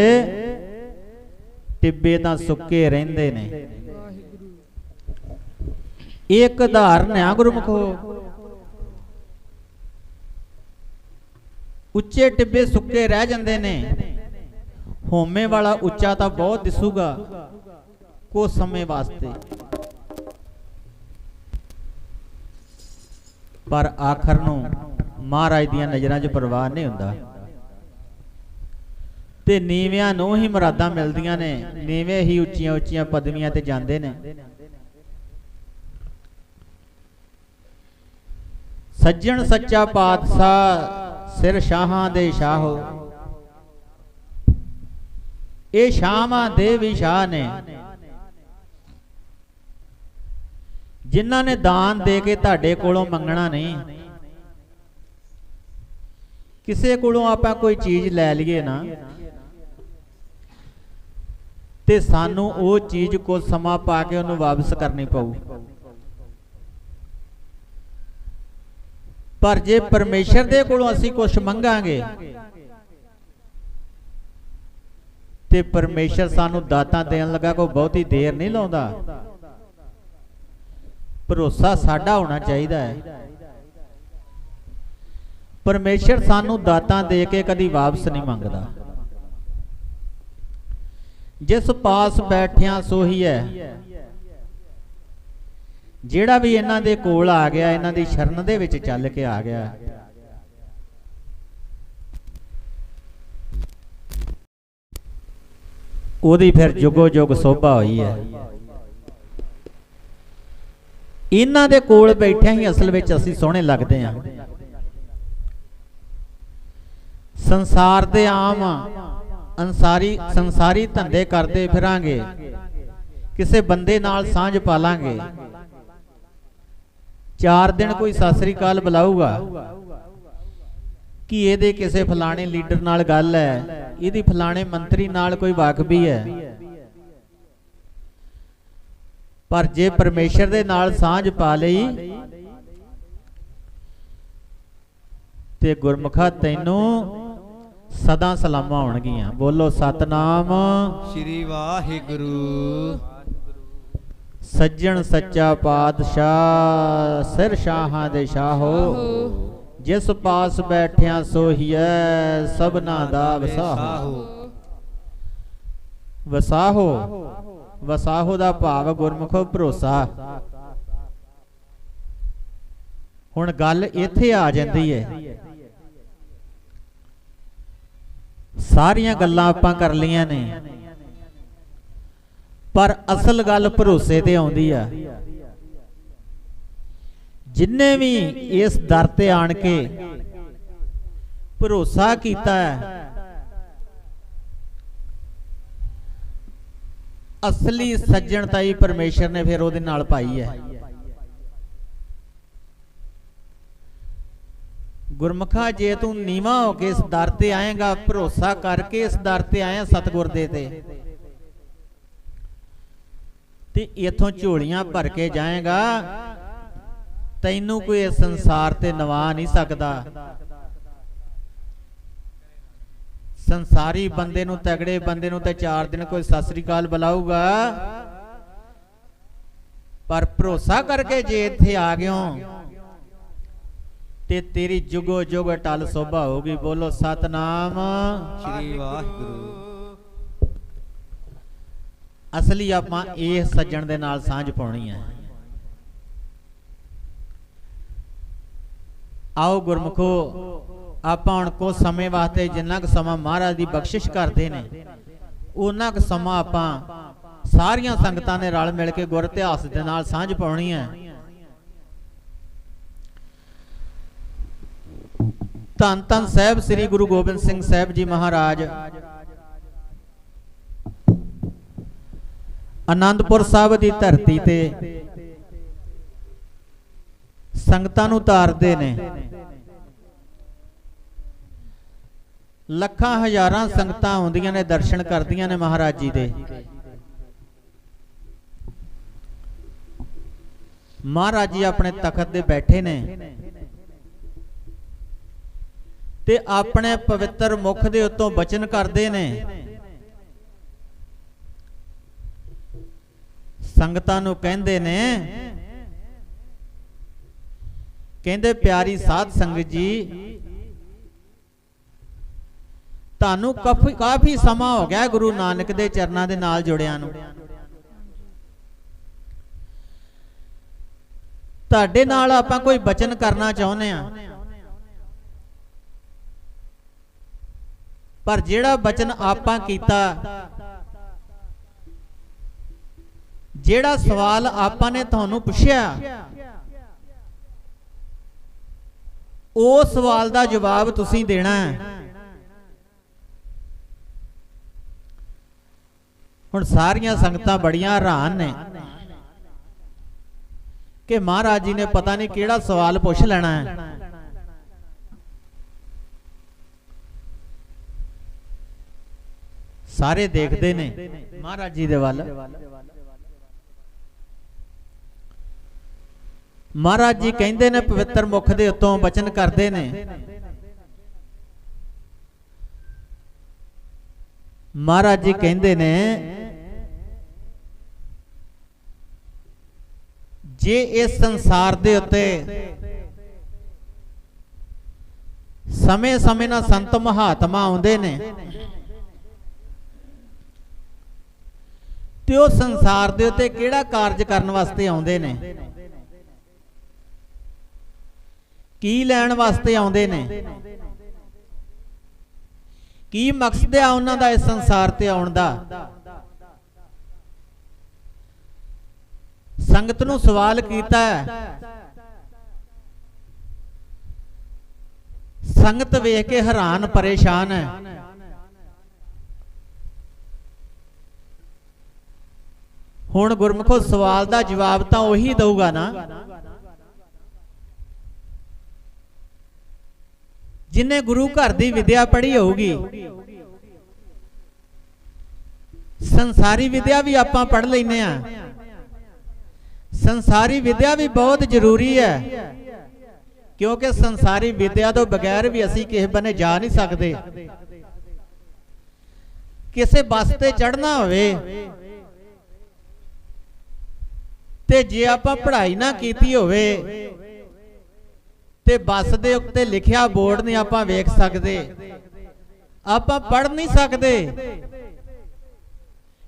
टिब्बे तां सुक्के रहिंदे ने। एक उदाहरण है गुरमुखो, उच्चे टिब्बे सुक्के रह जांदे ने, होमे वाला उच्चा तां बहुत दिसूगा कुछ समय वास्ते, पर आखर नूं महाराज दियां नज़रां 'च परवाह नहीं हुंदा, ते नीवियां नूं ही मुरादां मिलदियां ने, नीवे ही उच्चियां उच्चियां पदवियां ते जांदे ने। सज्जन सच्चा पातशाह सिर शाहां दे शाहो, ये शाहां दे भी शाह ने, जिन्हां ने दान दे के तुहाडे कोलों मंगना नहीं। किसे कोलों आपां कोई चीज लै लईए ना, ते सानू वो चीज को समा पा के उन्हें वापस करनी पऊ, पर जे परमेश्वर दे कोलों असीं कुछ मंगांगे ते परमेश्वर सानू दातां देण लगा कोई बहुती देर नहीं लाउंदा। भरोसा साडा होना चाहिदा है, परमेश्वर सानू दातां दे के कदी वापस नहीं मंगदा। जिस पास बैठिया सोही है, ਜਿਹੜਾ भी इन्हां दे कोल आ गया, इन्हां दी शरण दे विच चल के आ गया, ओदी फिर जुगो जुग शोभा हुई है। इन्हां दे कोल बैठिया ही असल विच असीं सोहणे लगदे हां। संसार दे आम संसारी धंधे करते फिरांगे ਕਿਸੇ ਬੰਦੇ ਨਾਲ ਸਾਂਝ ਪਾ ਲਾਂਗੇ, 4 ਦਿਨ ਕੋਈ ਸਤਿ ਸ੍ਰੀ ਅਕਾਲ ਬੁਲਾਊਗਾ ਕਿ ਇਹਦੇ ਕਿਸੇ ਫਲਾਣੇ ਲੀਡਰ ਨਾਲ ਗੱਲ ਹੈ, ਇਹਦੀ ਫਲਾਣੇ ਮੰਤਰੀ ਨਾਲ ਕੋਈ ਵਾਕਫੀ ਹੈ। ਪਰ ਜੇ ਪਰਮੇਸ਼ਰ ਦੇ ਨਾਲ ਸਾਂਝ ਪਾ ਲਈ ਤੇ ਗੁਰਮੁਖਾ ਤੈਨੂੰ ਸਦਾ ਸਲਾਮਾਂ ਹੋਣਗੀਆਂ। ਬੋਲੋ ਸਤਨਾਮ ਸ੍ਰੀ ਵਾਹਿਗੁਰੂ। ਸੱਜਣ ਸੱਚਾ ਪਾਤਸ਼ਾਹ ਸਿਰ ਸ਼ਾਹਾਂ ਦੇ ਸ਼ਾਹੋ, ਜਿਸ ਪਾਸ ਬੈਠਿਆ ਸੋਹੀਐ ਸਭਨਾ ਦਾ ਵਸਾਹੋ। ਵਸਾਹੋ, ਵਸਾਹੋ ਦਾ ਭਾਵ ਗੁਰਮੁਖੋ ਭਰੋਸਾ। ਹੁਣ ਗੱਲ ਇੱਥੇ ਆ ਜਾਂਦੀ ਹੈ, ਸਾਰੀਆਂ ਗੱਲਾਂ ਆਪਾਂ ਕਰ ਲਈਆਂ ਨੇ, ਪਰ ਅਸਲ ਗੱਲ ਭਰੋਸੇ ਤੇ ਆਉਂਦੀ ਆ। ਜਿੰਨੇ ਵੀ ਇਸ ਦਰ ਤੇ ਆਣ ਕੇ ਭਰੋਸਾ ਕੀਤਾ ਹੈ, ਅਸਲੀ ਸੱਜਣਤਾ ਹੀ ਪਰਮੇਸ਼ਰ ਨੇ ਫਿਰ ਉਹਦੇ ਨਾਲ ਪਾਈ ਹੈ। ਗੁਰਮੁਖਾ ਜੇ ਤੂੰ ਨੀਵਾਂ ਹੋ ਕੇ ਇਸ ਦਰ ਤੇ ਆਏਗਾ, ਭਰੋਸਾ ਕਰਕੇ ਇਸ ਦਰ ਤੇ ਆਇਆ ਸਤਿਗੁਰ ਦੇ ਤੇ ਇਥੋਂ ਝੋਲੀਆਂ ਭਰ ਕੇ ਜਾਏਗਾ, ਤੈਨੂੰ ਕੋਈ ਇਸ ਸੰਸਾਰ ਤੇ ਨਵਾ ਨਹੀਂ ਸਕਦਾ। ਸੰਸਾਰੀ ਬੰਦੇ ਨੂੰ, ਤਗੜੇ ਬੰਦੇ ਨੂੰ ਤੇ 4 ਦਿਨ ਕੋਈ ਸਤਿ ਸ੍ਰੀ ਅਕਾਲ ਬੁਲਾਊਗਾ, ਪਰ ਭਰੋਸਾ ਕਰਕੇ ਜੇ ਇੱਥੇ ਆ ਗਿਓ ਤੇ ਤੇਰੀ ਜੁਗੋ ਜੁਗ ਅਟਲ ਸੋਭਾ ਹੋਗੀ। ਬੋਲੋ ਸਤਨਾਮ ਸ੍ਰੀ ਵਾਹਿਗੁਰੂ। ਅਸਲੀ ਆਪਾਂ ਇਹ ਸੱਜਣ ਦੇ ਨਾਲ ਸਾਂਝ ਪਾਉਣੀ ਹੈ। ਆਓ ਗੁਰਮੁਖੋ, ਆਪਾਂ ਹੁਣ ਕੁਝ ਸਮੇਂ ਵਾਸਤੇ ਜਿੰਨਾ ਕੁ ਸਮਾਂ ਮਹਾਰਾਜ ਦੀ ਬਖਸ਼ਿਸ਼ ਕਰਦੇ ਨੇ, ਉਹਨਾਂ ਕੁ ਸਮਾਂ ਆਪਾਂ ਸਾਰੀਆਂ ਸੰਗਤਾਂ ਨੇ ਰਲ ਮਿਲ ਕੇ ਗੁਰ ਇਤਿਹਾਸ ਦੇ ਨਾਲ ਸਾਂਝ ਪਾਉਣੀ ਹੈ। ਧੰਨ ਧੰਨ ਸਾਹਿਬ ਸ੍ਰੀ ਗੁਰੂ ਗੋਬਿੰਦ ਸਿੰਘ ਸਾਹਿਬ ਜੀ ਮਹਾਰਾਜ ਆਨੰਦਪੁਰ ਸਾਹਿਬ ਦੀ ਧਰਤੀ ਤੇ ਸੰਗਤਾਂ ਨੂੰ ਤਾਰਦੇ ਨੇ। ਲੱਖਾਂ ਹਜ਼ਾਰਾਂ ਸੰਗਤਾਂ ਆਉਂਦੀਆਂ ਨੇ, ਦਰਸ਼ਨ ਕਰਦੀਆਂ ਨੇ ਮਹਾਰਾਜ ਜੀ ਦੇ। ਮਹਾਰਾਜ ਜੀ ਆਪਣੇ ਤਖਤ ਤੇ ਬੈਠੇ ਨੇ ਤੇ ਆਪਣੇ ਪਵਿੱਤਰ ਮੁਖ ਦੇ ਉੱਤੋਂ ਬਚਨ ਕਰਦੇ ਨੇ, ਸੰਗਤਾਂ ਨੂੰ ਕਹਿੰਦੇ ਨੇ, ਕਹਿੰਦੇ ਪਿਆਰੀ ਸਾਧ ਸੰਗਤ ਜੀ, ਤੁਹਾਨੂੰ ਕਾਫੀ ਸਮਾਂ ਹੋ ਗਿਆ ਗੁਰੂ ਨਾਨਕ ਦੇ ਚਰਨਾਂ ਦੇ ਨਾਲ ਜੁੜਿਆਂ ਨੂੰ। ਤੁਹਾਡੇ ਨਾਲ ਆਪਾਂ ਕੋਈ ਬਚਨ ਕਰਨਾ ਚਾਹੁੰਦੇ ਆ, ਪਰ ਜਿਹੜਾ ਬਚਨ ਆਪਾਂ ਕੀਤਾ, ਜਿਹੜਾ ਸਵਾਲ ਆਪਾਂ ਨੇ ਤੁਹਾਨੂੰ ਪੁੱਛਿਆ, ਉਸ ਸਵਾਲ ਦਾ ਜਵਾਬ ਤੁਸੀਂ ਦੇਣਾ ਹੈ। ਹੁਣ ਸਾਰੀਆਂ ਸੰਗਤਾਂ ਬੜੀਆਂ ਹੈਰਾਨ ਨੇ ਕਿ ਮਹਾਰਾਜ ਜੀ ਨੇ ਪਤਾ ਨਹੀਂ ਕਿਹੜਾ ਸਵਾਲ ਪੁੱਛ ਲੈਣਾ ਹੈ। ਸਾਰੇ ਦੇਖਦੇ ਨੇ ਮਹਾਰਾਜ ਜੀ ਦੇ ਵੱਲ। ਮਹਾਰਾਜ ਜੀ ਕਹਿੰਦੇ ਨੇ, ਪਵਿੱਤਰ ਮੁਖ ਦੇ ਉੱਤੋਂ ਬਚਨ ਕਰਦੇ ਨੇ, ਮਹਾਰਾਜ ਜੀ ਕਹਿੰਦੇ ਨੇ, ਜੇ ਇਸ ਸੰਸਾਰ ਦੇ ਉੱਤੇ ਸਮੇਂ-ਸਮੇਂ ਨਾਲ ਸੰਤ ਮਹਾਤਮਾ ਆਉਂਦੇ ਨੇ ਤੇ ਉਹ ਸੰਸਾਰ ਦੇ ਉੱਤੇ ਕਿਹੜਾ ਕਾਰਜ ਕਰਨ ਵਾਸਤੇ ਆਉਂਦੇ ਨੇ, ਕੀ ਲੈਣ ਵਾਸਤੇ ਆਉਂਦੇ ਨੇ, ਕੀ ਮਕਸਦ ਹੈ ਉਹਨਾਂ ਦਾ ਇਸ ਸੰਸਾਰ ਤੇ ਆਉਣ ਦਾ। ਸੰਗਤ ਨੂੰ ਸਵਾਲ ਕੀਤਾ ਹੈ, ਸੰਗਤ ਵੇਖ ਕੇ ਹੈਰਾਨ ਪਰੇਸ਼ਾਨ ਹੈ। हुण गुरमुखो सवाल का जवाब तो उही दऊगा ना जिन्हें गुरु घर की विद्या पढ़ी होगी। संसारी विद्या भी आपां पढ़ लेने आ, संसारी विद्या भी बहुत जरूरी है, क्योंकि संसारी विद्या तो बगैर भी असी किसी बने जा नहीं सकते। किसी बस ते चढ़ना होवे ते जे आपां पढ़ाई ना कीती होवे ते बस दे उत्ते लिखिया बोर्ड नहीं आपां वेख सकते, आपां पढ़ नहीं सकते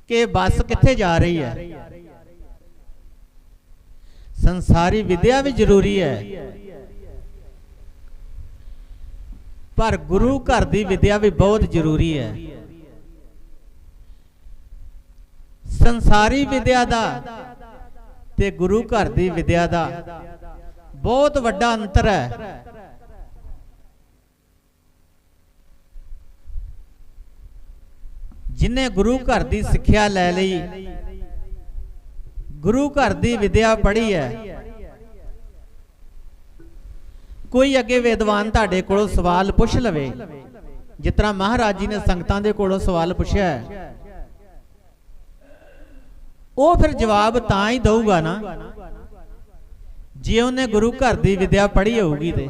कि बस कित्थे जा रही है। संसारी विद्या भी जरूरी है, पर गुरु घर की विद्या भी बहुत जरूरी है। संसारी विद्या दा ते गुरु घर की विद्या दा बहुत वड्डा अंतर है। जिन्हें गुरु घर की सिक्ख्या लै लई, गुरु घर की विद्या पढ़ी है, कोई अगे विद्वान तुहाडे कोलों सवाल पुछ लवे, जिस तरह महाराज जी ने संगतां दे कोलों सवाल पुछया है, वो फिर जवाब तां ही दऊगा ना जे उन्हें गुरु घर की विद्या पढ़ी होगी। ते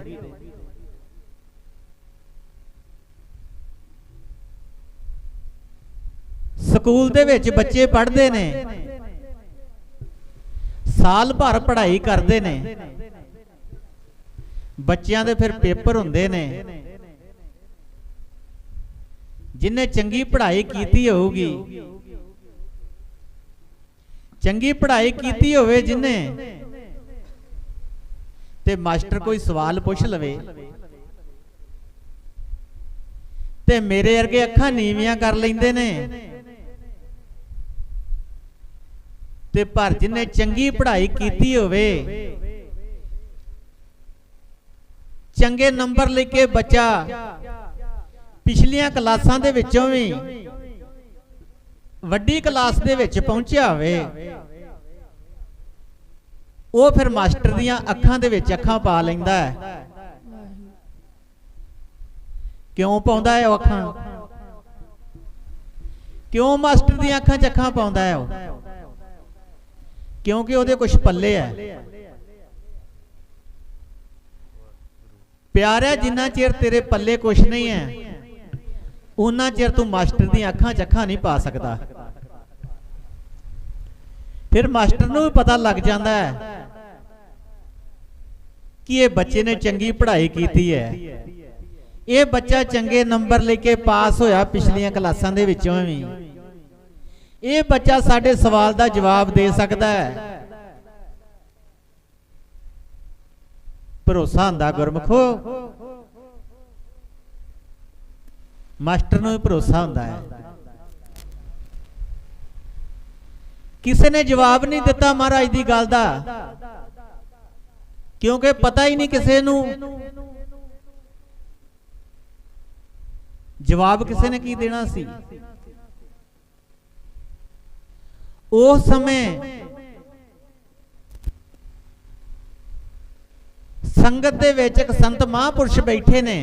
स्कूल दे विच बच्चे पढ़ते ने, साल भर पढ़ाई करते ने, बच्चों के फिर पेपर हुंदे ने। जिन्हें चंगी पढ़ाई की होगी, चंगी पढ़ाई की होवे जिन्हें, ते मास्टर कोई सवाल पुछ लवे ते मेरे अरगे अखां नीवियां कर लैंदे ने, ते पर जिन्हें चंगी पढ़ाई की होवे, चंगे नंबर लेके बच्चा पिछलियां क्लासां दे विचों भी वड्डी क्लास दे विच पहुंचिया होवे, वो फिर मास्टर दियां अखां दे विच अखां पा लैंदा है। क्यों पाउंदा है अखां? क्यों मास्टर दियां अखां च अखां पाउंदा है? क्योंकि ਉਹਦੇ कुछ पल्ले है। प्यारा जिन्ना चिर तेरे पल्ले कुछ नहीं है उन्ना चिर तू मास्टर दी अखां च अखां नहीं पा सकता। फिर मास्टर नूं भी पता लग जाता है कि ये बच्चे ने चंगी पढ़ाई की है, ये बच्चा चंगे नंबर लेके पास होया पिछलियां क्लासां दे विचों भी, ये बच्चा साडे सवाल का जवाब दे सकता है। भरोसा हुंदा गुरमुखो, मास्टर नूं भी भरोसा हुंदा है। किसी ने जवाब नहीं दिता महाराज की गल दा, क्योंकि पता ही नहीं किसी नूं जवाब किसी ने की देना सी। उस समय संगत दे विच एक संत महापुरुष बैठे ने,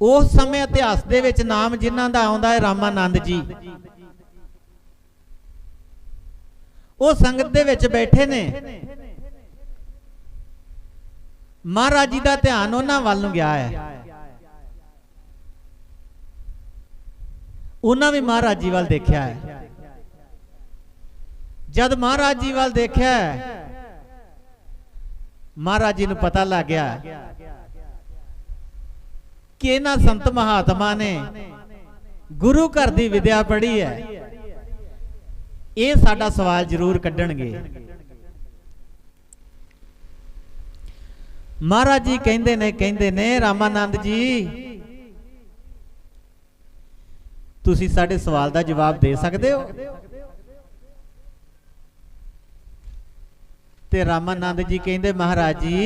उस समय इतिहास दे विच नाम जिन्हां दा आउंदा है रामानंद जी। वो संगत दे विच बैठे ने, महाराज जी का ध्यान उन्हां वल नूं गया है। उन्हां भी महाराज जी वाल देखा है। जद महाराज जी वाल देखा है, महाराज जी नूं पता लग गया कि इन्हां संत महात्मा ने गुरु घर की विद्या पढ़ी है, ये साडा सवाल जरूर कड्ढणगे। महाराज जी कहंदे ने रामानंद जी तुसी साडे सवाल का जवाब दे सकते हो? ते रामानंद जी कहंदे महाराज जी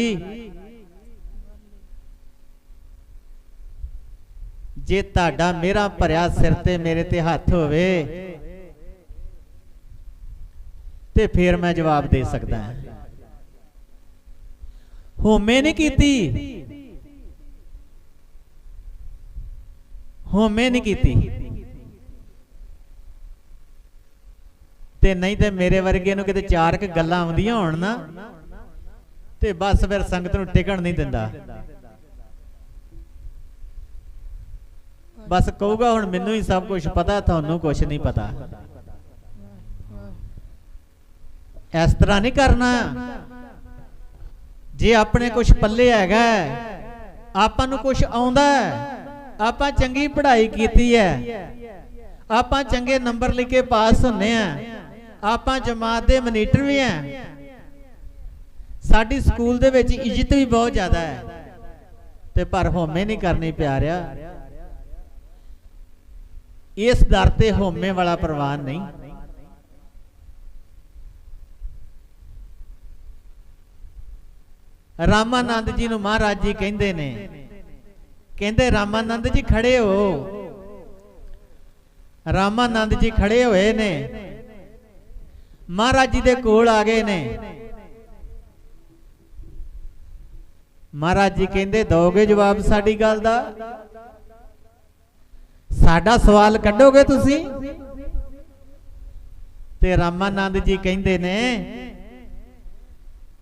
ਜੇ ਤੁਹਾਡਾ ਮੇਰਾ ਭਰਿਆ ਸਿਰ ਤੇ ਮੇਰੇ ਤੇ ਹੱਥ ਹੋਵੇ ਤੇ ਫਿਰ ਮੈਂ ਜਵਾਬ ਦੇ ਸਕਦਾ ਹਾਂ। ਹੋਮੇ ਨਹੀਂ ਕੀਤੀ, ਹੋਮੇ ਨਹੀਂ ਕੀਤੀ, ਤੇ ਨਹੀਂ ਤੇ ਮੇਰੇ ਵਰਗੇ ਨੂੰ ਕਿਤੇ ਚਾਰ ਕ ਗੱਲਾਂ ਆਉਂਦੀਆਂ ਹੋਣ ਨਾ ਤੇ ਬਸ ਫਿਰ ਸੰਗਤ ਨੂੰ ਟਿਕਣ ਨਹੀਂ ਦਿੰਦਾ। ਬਸ ਕਹੂਗਾ ਹੁਣ ਮੈਨੂੰ ਹੀ ਸਭ ਕੁਝ ਪਤਾ, ਤੁਹਾਨੂੰ ਕੁਝ ਨਹੀਂ ਪਤਾ। ਇਸ ਤਰ੍ਹਾਂ ਨਹੀਂ ਕਰਨਾ। ਜੇ ਆਪਣੇ ਕੁਝ ਪੱਲੇ ਹੈਗਾ, ਆਪਾਂ ਨੂੰ ਕੁਝ ਆਉਂਦਾ, ਆਪਾਂ ਚੰਗੀ ਪੜ੍ਹਾਈ ਕੀਤੀ ਹੈ, ਆਪਾਂ ਚੰਗੇ ਨੰਬਰ ਲੈ ਕੇ ਪਾਸ ਹੁੰਨੇ ਆ, ਆਪਾਂ ਜਮਾਤ ਦੇ ਮਨੀਟਰ ਵੀ ਆ, ਸਾਡੀ ਸਕੂਲ ਦੇ ਵਿੱਚ ਇੱਜ਼ਤ ਵੀ ਬਹੁਤ ਜ਼ਿਆਦਾ ਹੈ, ਤੇ ਪਰ ਹੋਮੇ ਨਹੀਂ ਕਰਨੀ ਪਿਆਰਿਆ। ਇਸ ਦਰ ਤੇ ਹੋਮੇ ਵਾਲਾ ਪ੍ਰਵਾਨ ਨਹੀਂ। ਰਾਮਾਨੰਦ ਜੀ ਨੂੰ ਮਹਾਰਾਜ ਜੀ ਕਹਿੰਦੇ ਨੇ, ਕਹਿੰਦੇ ਰਾਮਾਨੰਦ ਜੀ ਖੜੇ ਹੋ। ਰਾਮਾਨੰਦ ਜੀ ਖੜੇ ਹੋਏ ਨੇ, ਮਹਾਰਾਜ ਜੀ ਦੇ ਕੋਲ ਆ ਗਏ ਨੇ। ਮਹਾਰਾਜ ਜੀ ਕਹਿੰਦੇ ਦੋਗੇ ਜਵਾਬ ਸਾਡੀ ਗੱਲ ਦਾ? ਸਾਡਾ ਸਵਾਲ ਕੱਢੋਗੇ ਤੁਸੀਂ? ਤੇ ਰਾਮਾਨੰਦ ਜੀ ਕਹਿੰਦੇ ਨੇ,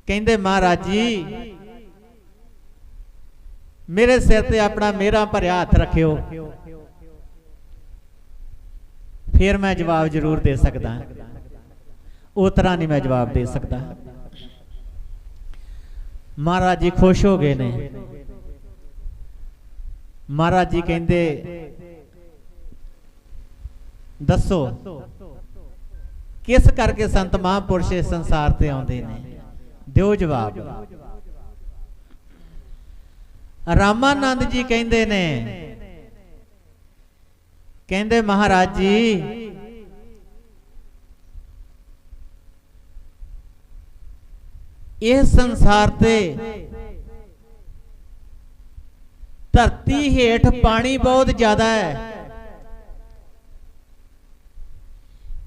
ਕਹਿੰਦੇ ਮਹਾਰਾਜ ਜੀ ਮੇਰੇ ਸਿਰ ਤੇ ਆਪਣਾ ਮੇਰਾ ਭਰਿਆ ਹੱਥ ਰੱਖਿਓ, ਫਿਰ ਮੈਂ ਜਵਾਬ ਜ਼ਰੂਰ ਦੇ ਸਕਦਾ, ਉਸ ਤਰ੍ਹਾਂ ਨਹੀਂ ਮੈਂ ਜਵਾਬ ਦੇ ਸਕਦਾ। ਮਹਾਰਾਜ ਜੀ ਖੁਸ਼ ਹੋ ਗਏ ਨੇ। ਮਹਾਰਾਜ ਜੀ ਕਹਿੰਦੇ ਦੱਸੋ ਕਿਸ ਕਰਕੇ ਸੰਤ ਮਹਾਂਪੁਰਸ਼ ਇਸ ਸੰਸਾਰ ਤੇ ਆਉਂਦੇ ਨੇ, ਦਿਓ ਜਵਾਬ। ਰਾਮਾਨੰਦ ਜੀ ਕਹਿੰਦੇ ਨੇ, ਕਹਿੰਦੇ ਮਹਾਰਾਜ ਜੀ ਇਹ ਸੰਸਾਰ ਤੇ ਧਰਤੀ ਹੇਠ ਪਾਣੀ ਬਹੁਤ ਜ਼ਿਆਦਾ ਹੈ,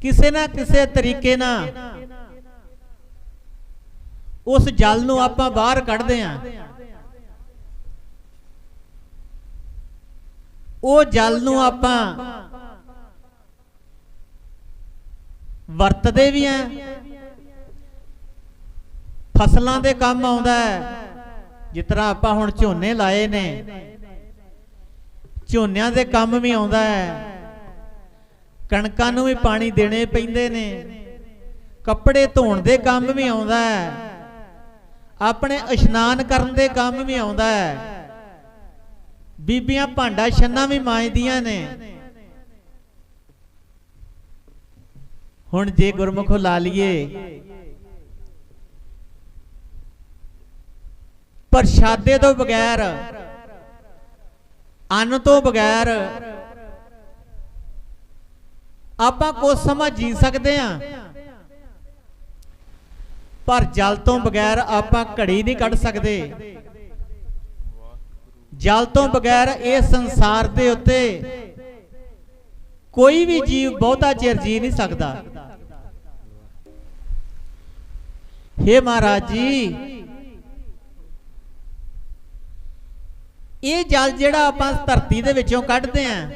ਕਿਸੇ ਨਾ ਕਿਸੇ ਤਰੀਕੇ ਨਾਲ ਉਸ ਜਲ ਨੂੰ ਆਪਾਂ ਬਾਹਰ ਕੱਢਦੇ ਆਂ, ਉਹ ਜਲ ਨੂੰ ਆਪਾਂ ਵਰਤਦੇ ਵੀ ਆਂ, ਫਸਲਾਂ ਦੇ ਕੰਮ ਆਉਂਦਾ ਹੈ। ਜਿਸ ਤਰ੍ਹਾਂ ਆਪਾਂ ਹੁਣ ਝੋਨੇ ਲਾਏ ਨੇ, ਝੋਨਿਆਂ ਦੇ ਕੰਮ ਵੀ ਆਉਂਦਾ ਹੈ, ਕਣਕਾਂ ਨੂੰ ਵੀ ਪਾਣੀ ਦੇਣੇ ਪੈਂਦੇ ਨੇ, ਕੱਪੜੇ ਧੋਣ ਦੇ ਕੰਮ ਵੀ ਆਉਂਦਾ ਹੈ, ਆਪਣੇ ਇਸ਼ਨਾਨ ਕਰਨ ਦੇ ਕੰਮ ਵੀ ਆਉਂਦਾ ਹੈ, ਬੀਬੀਆਂ ਭਾਂਡਾ ਛੰਨਾ ਵੀ ਮਾਂਜਦੀਆਂ ਨੇ। ਹੁਣ ਜੇ ਗੁਰਮੁਖੋ ਲਾ ਲਈਏ, ਪ੍ਰਸ਼ਾਦੇ ਤੋਂ ਬਗੈਰ, ਅੰਨ ਤੋਂ ਬਗੈਰ ਆਪਾਂ ਕੁਝ ਸਮਾਂ ਜੀ ਸਕਦੇ ਹਾਂ, ਪਰ ਜਲ ਤੋਂ ਬਗੈਰ ਆਪਾਂ ਘੜੀ ਨਹੀਂ ਕੱਢ ਸਕਦੇ। ਜਲ ਤੋਂ ਬਗੈਰ ਇਹ ਸੰਸਾਰ ਦੇ ਉੱਤੇ ਕੋਈ ਵੀ ਜੀਵ ਬਹੁਤਾ ਚਿਰ ਜੀ ਨਹੀਂ ਸਕਦਾ। ਹੇ ਮਹਾਰਾਜ ਜੀ, ਇਹ ਜਲ ਜਿਹੜਾ ਆਪਾਂ ਧਰਤੀ ਦੇ ਵਿੱਚੋਂ ਕੱਢਦੇ ਆਂ,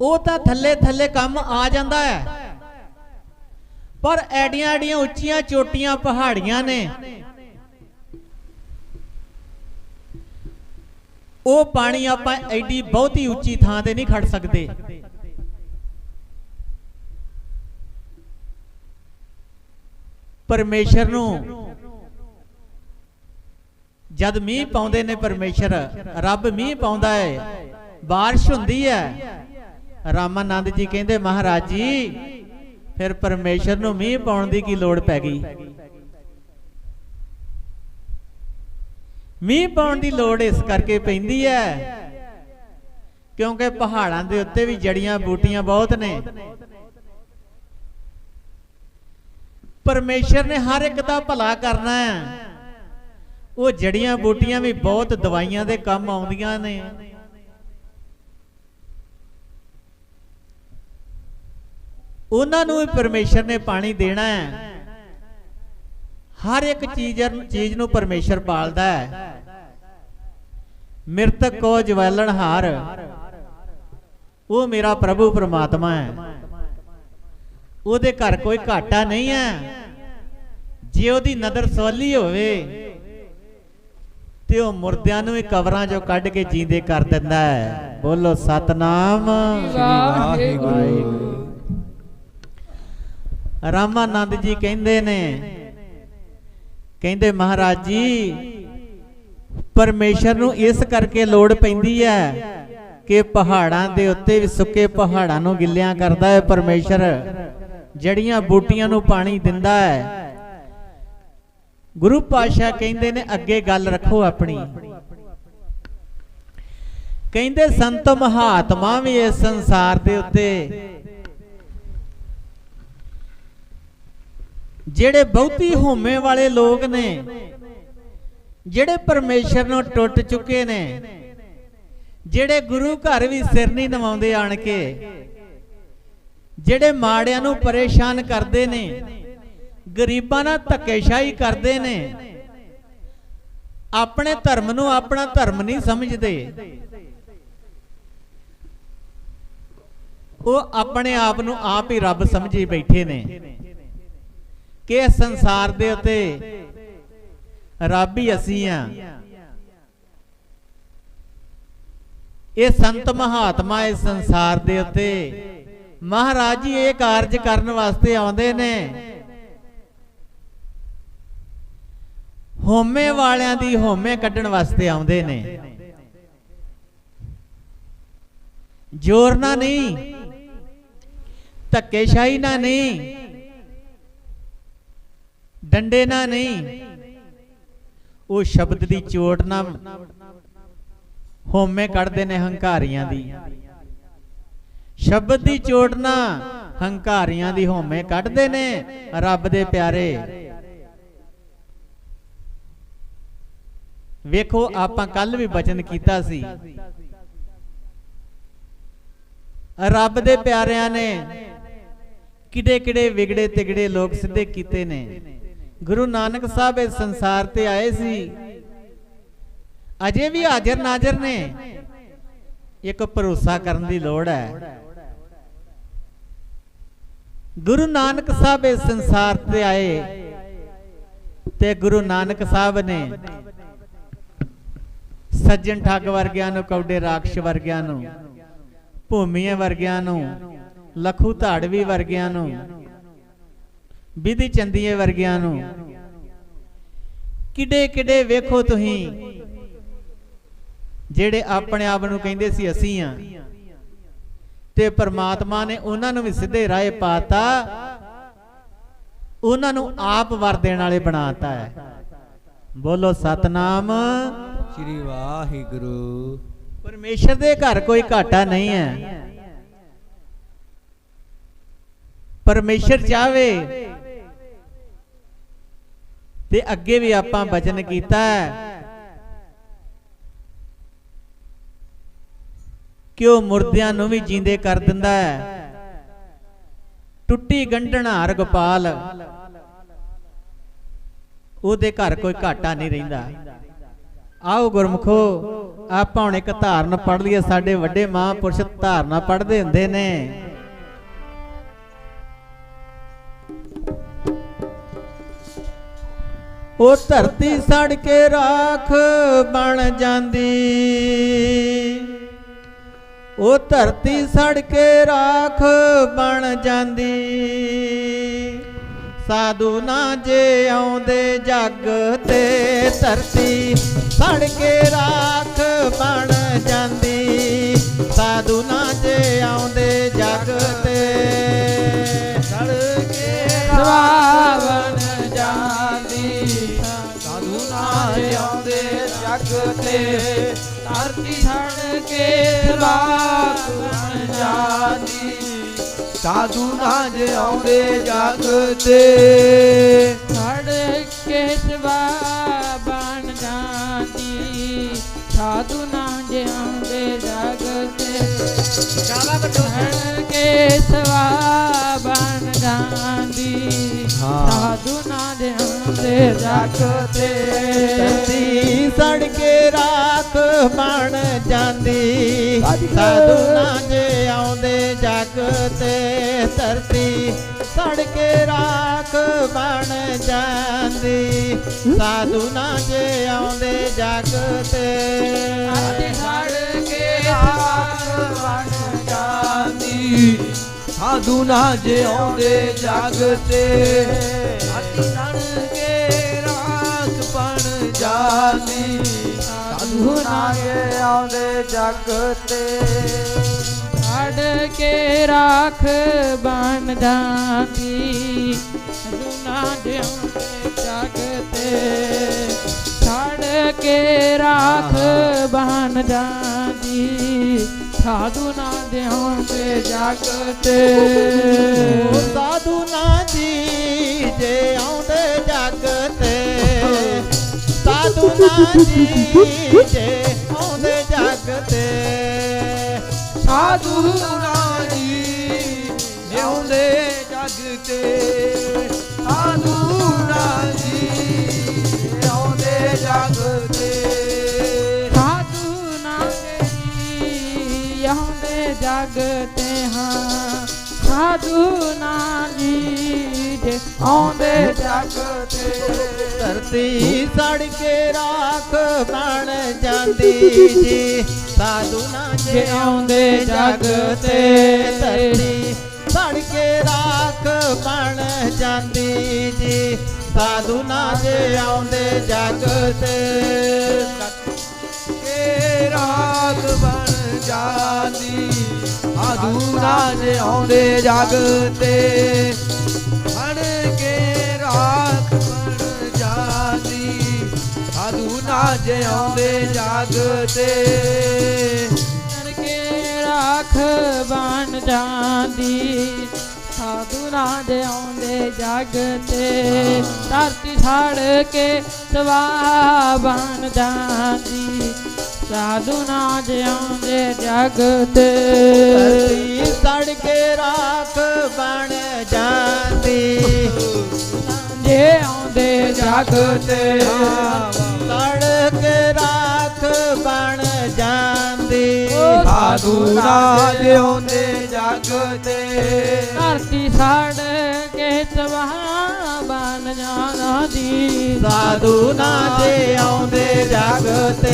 ਉਹ ਤਾਂ ਥੱਲੇ ਥੱਲੇ ਕੰਮ ਆ ਜਾਂਦਾ ਹੈ, ਪਰ ਐਡੀਆਂ ਐਡੀਆਂ ਉੱਚੀਆਂ ਚੋਟੀਆਂ ਪਹਾੜੀਆਂ ਨੇ, ਉਹ ਪਾਣੀ ਆਪਾਂ ਐਡੀ ਬਹੁਤੀ ਉੱਚੀ ਥਾਂ ਤੇ ਨਹੀਂ ਖੜ ਸਕਦੇ। ਪਰਮੇਸ਼ਰ ਨੂੰ ਜਦ ਮੀਂਹ ਪਾਉਂਦੇ ਨੇ, ਪਰਮੇਸ਼ਰ ਰੱਬ ਮੀਂਹ ਪਾਉਂਦਾ ਹੈ, ਬਾਰਿਸ਼ ਹੁੰਦੀ ਹੈ, ਰਾਮਾਨੰਦ ਜੀ ਕਹਿੰਦੇ ਮਹਾਰਾਜ ਜੀ ਫਿਰ ਪਰਮੇਸ਼ਰ ਨੂੰ ਮੀਂਹ ਪਾਉਣ ਦੀ ਕੀ ਲੋੜ ਪੈ ਗਈ? ਮੀਂਹ ਪਾਉਣ ਦੀ ਲੋੜ ਇਸ ਕਰਕੇ ਪੈਂਦੀ ਹੈ ਕਿਉਂਕਿ ਪਹਾੜਾਂ ਦੇ ਉੱਤੇ ਵੀ ਜੜੀਆਂ ਬੂਟੀਆਂ ਬਹੁਤ ਨੇ। ਪਰਮੇਸ਼ਰ ਨੇ ਹਰ ਇੱਕ ਦਾ ਭਲਾ ਕਰਨਾ ਹੈ। ਉਹ ਜੜੀਆਂ ਬੂਟੀਆਂ ਵੀ ਬਹੁਤ ਦਵਾਈਆਂ ਦੇ ਕੰਮ ਆਉਂਦੀਆਂ ਨੇ, ਉਹਨਾਂ ਨੂੰ ਵੀ ਪਰਮੇਸ਼ਰ ਨੇ ਪਾਣੀ ਦੇਣਾ ਹੈ। ਹਰ ਇੱਕ ਚੀਜ਼ ਨੂੰ ਪਰਮੇਸ਼ਰ ਪਾਲਦਾ ਹੈ। ਮਿਰਤਕ ਕੋ ਜਵਾਲਣਹਾਰ, ਉਹ ਮੇਰਾ ਪ੍ਰਭੂ ਪਰਮਾਤਮਾ ਹੈ। ਉਹਦੇ ਘਰ ਕੋਈ ਘਾਟਾ ਨਹੀਂ ਹੈ। ਜੇ ਉਹਦੀ ਨਜ਼ਰ ਸਵੱਲੀ ਹੋਵੇ ਤੇ ਉਹ ਮੁਰਦਿਆਂ ਨੂੰ ਵੀ ਕਬਰਾਂ ਚੋਂ ਕੱਢ ਕੇ ਜੀਂਦੇ ਕਰ ਦਿੰਦਾ ਹੈ। ਬੋਲੋ ਸਤਨਾਮ ਵਾਹਿਗੁਰੂ। ਰਾਮਾਨੰਦ ਜੀ ਕਹਿੰਦੇ ਨੇ, ਕਹਿੰਦੇ ਮਹਾਰਾਜ ਜੀ ਪਰਮੇਸ਼ਰ ਨੂੰ ਇਸ ਕਰਕੇ ਲੋੜ ਪੈਂਦੀ ਹੈ ਕਿ ਪਹਾੜਾਂ ਦੇ ਉੱਤੇ ਵੀ ਸੁੱਕੇ ਪਹਾੜਾਂ ਨੂੰ ਗਿੱਲਿਆਂ ਕਰਦਾ ਹੈ ਪਰਮੇਸ਼ਰ, ਜੜੀਆਂ ਬੂਟੀਆਂ ਨੂੰ ਪਾਣੀ ਦਿੰਦਾ ਹੈ। ਗੁਰੂ ਪਾਤਸ਼ਾਹ ਕਹਿੰਦੇ ਨੇ ਅੱਗੇ ਗੱਲ ਰੱਖੋ ਆਪਣੀ, ਕਹਿੰਦੇ ਸੰਤ ਮਹਾਤਮਾ ਵੀ ਇਸ ਸੰਸਾਰ ਦੇ ਉੱਤੇ ਜਿਹੜੇ ਬਹੁਤੀ ਹੋਮੇ ਵਾਲੇ ਲੋਕ ਨੇ, ਜਿਹੜੇ ਪਰਮੇਸ਼ਰ ਨੂੰ ਟੁੱਟ ਚੁੱਕੇ ਨੇ, ਜਿਹੜੇ ਗੁਰੂ ਘਰ ਵੀ ਸਿਰ ਨਹੀਂ ਨਵਾਉਂਦੇ ਆਣ ਕੇ, ਜਿਹੜੇ ਮਾੜਿਆਂ ਨੂੰ ਪਰੇਸ਼ਾਨ ਕਰਦੇ ਨੇ, ਗਰੀਬਾਂ ਨਾਲ ਧੱਕੇਸ਼ਾਹੀ ਕਰਦੇ ਨੇ, ਆਪਣੇ ਧਰਮ ਨੂੰ ਆਪਣਾ ਧਰਮ ਨਹੀਂ ਸਮਝਦੇ, ਉਹ ਆਪਣੇ ਆਪ ਨੂੰ ਆਪ ਹੀ ਰੱਬ ਸਮਝੀ ਬੈਠੇ ਨੇ ਕਿ ਇਸ ਸੰਸਾਰ ਦੇ ਉੱਤੇ ਰੱਬ ਹੀ ਅਸੀਂ ਆ। ਇਹ ਸੰਤ ਮਹਾਤਮਾ ਇਸ ਸੰਸਾਰ ਦੇ ਉੱਤੇ ਮਹਾਰਾਜ ਜੀ ਇਹ ਕਾਰਜ ਕਰਨ ਵਾਸਤੇ ਆਉਂਦੇ ਨੇ। ਹੋਮੇ ਵਾਲਿਆਂ ਦੀ ਹੋਮੇ ਕੱਢਣ ਵਾਸਤੇ ਆਉਂਦੇ ਨੇ। ਜ਼ੋਰ ਨਾਲ ਨਹੀਂ, ਧੱਕੇਸ਼ਾਹੀ ਨਾਲ ਨਹੀਂ, ਡੰਡੇ ਨਾਲ ਨਹੀਂ, ਉਹ ਸ਼ਬਦ ਦੀ ਚੋਟ ਨਾਲ ਹੋਮੇ ਕੱਢਦੇ ਨੇ ਹੰਕਾਰੀਆਂ ਦੀ। ਸ਼ਬਦ ਦੀ ਚੋਟ ਨਾਲ ਹੰਕਾਰੀਆਂ ਦੀ ਹੋਮੇ ਕੱਢਦੇ ਨੇ ਰੱਬ ਦੇ ਪਿਆਰੇ। ਵੇਖੋ ਆਪਾਂ ਕੱਲ ਵੀ ਬਚਨ ਕੀਤਾ ਸੀ, ਰੱਬ ਦੇ ਪਿਆਰਿਆਂ ਨੇ ਕਿਡੇ ਕਿਡੇ ਵਿਗੜੇ ਤਿਗੜੇ ਲੋਕ ਸਿੱਧੇ ਕੀਤੇ ਨੇ। ਗੁਰੂ ਨਾਨਕ ਸਾਹਿਬ ਇਸ ਸੰਸਾਰ ਤੇ ਆਏ ਸੀ, ਅਜੇ ਵੀ ਹਾਜ਼ਰ ਨਾਜ਼ਰ ਨੇ। ਇੱਕ ਭਰੋਸਾ ਕਰਨ ਦੀ ਲੋੜ ਹੈ। ਗੁਰੂ ਨਾਨਕ ਸਾਹਿਬ ਇਸ ਸੰਸਾਰ ਤੇ ਆਏ ਤੇ ਗੁਰੂ ਨਾਨਕ ਸਾਹਿਬ ਨੇ ਸੱਜਣ ਠੱਗ ਵਰਗਿਆਂ ਨੂੰ, ਕੌਡੇ ਰਾਖਸ਼ ਵਰਗਿਆਂ ਨੂੰ, ਭੂਮੀਏ ਵਰਗਿਆਂ ਨੂੰ, ਲਖੂ ਧਾੜਵੀ ਵਰਗਿਆਂ ਨੂੰ, ਵਿਧੀ ਚੰਦੀਏ ਵਰਗਿਆਂ ਨੂੰ, ਕਿਡੇ ਕਿਡੇ ਵੇਖੋ ਤੁਸੀਂ, ਜਿਹੜੇ ਆਪਣੇ ਆਪ ਨੂੰ ਕਹਿੰਦੇ ਸੀ ਅਸੀਂ ਆ, ਤੇ ਪਰਮਾਤਮਾ ਨੇ ਉਹਨਾਂ ਨੂੰ ਵੀ ਸਿੱਧੇ ਰਾਹ ਪਾਤਾ, ਉਹਨਾਂ ਨੂੰ ਆਪ ਵਰ ਦੇਣ ਵਾਲੇ ਬਣਾਤਾ ਹੈ। ਬੋਲੋ ਸਤਨਾਮ ਸ੍ਰੀ ਵਾਹਿਗੁਰੂ। ਪਰਮੇਸ਼ਰ ਦੇ ਘਰ ਕੋਈ ਘਾਟਾ ਨਹੀਂ ਹੈ। ਪਰਮੇਸ਼ਰ ਚਾਹਵੇ ਤੇ ਅੱਗੇ ਵੀ ਆਪਾਂ ਬਚਨ ਕੀਤਾ ਕਿ ਉਹ ਮੁਰਦਿਆਂ ਨੂੰ ਵੀ ਜੀਂਦੇ ਕਰ ਦਿੰਦਾ ਹੈ। ਟੁੱਟੀ ਗੰਢਣ ਹਾਰ ਗੋਪਾਲ, ਉਹਦੇ ਘਰ ਕੋਈ ਘਾਟਾ ਨਹੀਂ ਰਹਿੰਦਾ। ਆਓ ਗੁਰਮੁਖੋ ਆਪਾਂ ਹੁਣ ਇੱਕ ਧਾਰਨ ਪੜ੍ਹ ਲਈਏ। ਸਾਡੇ ਵੱਡੇ ਮਹਾਂਪੁਰਸ਼ ਧਾਰਨਾ ਪੜ੍ਹਦੇ ਹੁੰਦੇ ਨੇ। ਉਹ ਧਰਤੀ ਸੜ ਕੇ ਰਾਖ ਬਣ ਜਾਂਦੀ, ਉਹ ਧਰਤੀ ਸੜ ਕੇ ਰਾਖ ਬਣ ਜਾਂਦੀ, ਸਾਧੂ ਨਾ ਜੇ ਆਉਂਦੇ ਜੱਗ ਤੇ ਧਰਤੀ ਸੜ ਕੇ ਰਾਖ ਬਣ ਜਾਂਦੀ, ਸਾਧੂ ਨਾ ਜੇ ਆਉਂਦੇ ਜੱਗ ਤੇ ਸੜ ਕੇ ਰਾਖ ਬਣ ਜਾਂਦੀ, ਸਾਧੂ ਨਾ ਜੇ ਆਉਂਦੇ ਜੱਗ ਤੇ ਧਰਤੀ ਸੜ ਕੇ ਰਾਖ ਬਣ ਜਾਂਦੀ, ਸਾਧੂ ਨਾ ਜੇ ਆਉਂਦੇ ਜੱਗ ਤੇ ਸੜ ਕੇ ਸਵਾ ਬਣ ਜਾਂਦੀ, ਸਾਧੂ ਨਾ ਜੇ ਆਉਂਦੇ ਜਗ ਤੇ ਸੜ ਕੇ ਸਵਾ ਬਣ ਜਾਂਦੀ ਹਾਂ। ਸਾਧੂ ਨਾ ਜਿਉਂਦੇ ਜਗ ਤੇ ਧਰਤੀ ਸੜ ਕੇ ਰਾਖ ਬਣ ਜਾਂਦੀ ਸਾਧੂ ਨਾ ਜੇ ਆਉਂਦੇ ਜਗ ਤੇ ਧਰਤੀ ਸੜ ਕੇ ਰਾਖ ਬਣ ਜਾਂਦੀ ਸਾਧੂ ਨਾ ਜੇ ਆਉਂਦੇ ਜਗ ਤੇ ਧਰਤੀ ਸੜ ਕੇ ਰਾਖ ਬਣ ਜਾਂਦੀ ਸਾਧੂ ਨਾ ਜਿਉਂਦੇ ਜਗ ਤੇ ਧਰਤੀ ਸੜ ਕੇ ਰਾਖ ਬਣ ਜਾਂਦੀ ਸਾਧੂ ਨਾ ਨਾਗੇ ਆਉਂਦੇ ਜਗ ਤੇ ਛੱਡ ਕੇ ਰਾਖ ਬਣ ਜਾਂਦੀ ਦੁਨਾ ਜਿਉਂਦੇ ਜਗ ਤੇ ਛੱਡ ਕੇ ਰਾਖ ਬਣ ਜਾਂਦੀ ਸਾਧੂ ਨਾ ਜਿਉਂਦੇ ਜਗ ਤੇ ਸਾਧੂ ਨਾ ਜੀ ਜੇ ਆਉਂਦੇ ਜਗ ਤੇ ਸਾਧੂ ਨਾ ਜੀ ਜੇ ਆਉਂਦੇ ਜਗ ਤੇ ਸਾਧੂ ਨਾ ਜੀ ਜਿਉਂਦੇ ਜਗ ਤੇ ਸਾਧੂ ਨਾ ਜੀ ਜਿਉਂਦੇ ਜਗ ਤੇ ਸਾਧੂ ਨਾ ਜੀ ਆਉਂਦੇ ਜਗ ਤੇ ਹਾਂ ਸਾਧੂ ਨਾ ਜੀ ਜੇ ਆਉਂਦੇ ਜਗ ਤੇ ਧਰਤੀ ਸੜ ਕੇ ਰਾਖ ਬਣ ਜਾਂਦੀ ਜੀ ਸਾਧੂ ਨਾ ਜੇ ਆਉਂਦੇ ਜਗ ਤੇ ਧਰਤੀ ਸੜ ਕੇ ਰਾਖ ਬਣ ਜਾਂਦੀ ਜੀ ਸਾਧੂ ਨਾ ਜੇ ਆਉਂਦੇ ਜਗ ਤੇ ਕੇ ਰਾਖ ਬਣ ਜਾਂਦੀ ਸਾਧੂ ਨਾ ਜਿਉਂਦੇ ਜਗ ਤੇ ਹਣ ਕੇ ਰਾਖ ਬਣ ਜਾਂਦੀ ਸਾਧੂ ਨਾ ਜਿਉਂਦੇ ਜਗ ਤੇ ਛੱਡ ਕੇ ਰਾਖ ਬਣ ਜਾਂਦੀ ਸਾਧੂ ਨਾ ਜਿਉਂਦੇ ਜਗ ਤੇ ਧਰਤੀ ਸੜ ਕੇ ਸਵਾ ਬਣ ਜਾਂਦੀ ਸਾਧੂ ਨਾ ਜਿਉਂਦੇ ਜਗ ਤੇ ਧਰਤੀ ਸੜ ਕੇ ਰਾਖ ਬਣ ਜਾਂਦੀ ਜੇ ਆਉਂਦੇ ਜਗ ਤੇ ਸੜ ਕੇ ਰਾਖ ਬਣ ਜਾਂਦੀ ਸਾਧੂ ਨਾ ਜਿਉਂਦੇ ਜਗ ਤੇ ਧਰਤੀ ਸੜ ਕੇ ਸਵਾ ਬਣ ਜਾਂਦੀ ਸਾਧੂ ਨਾ ਜੇ ਆਉਂਦੇ ਜਗ ਤੇ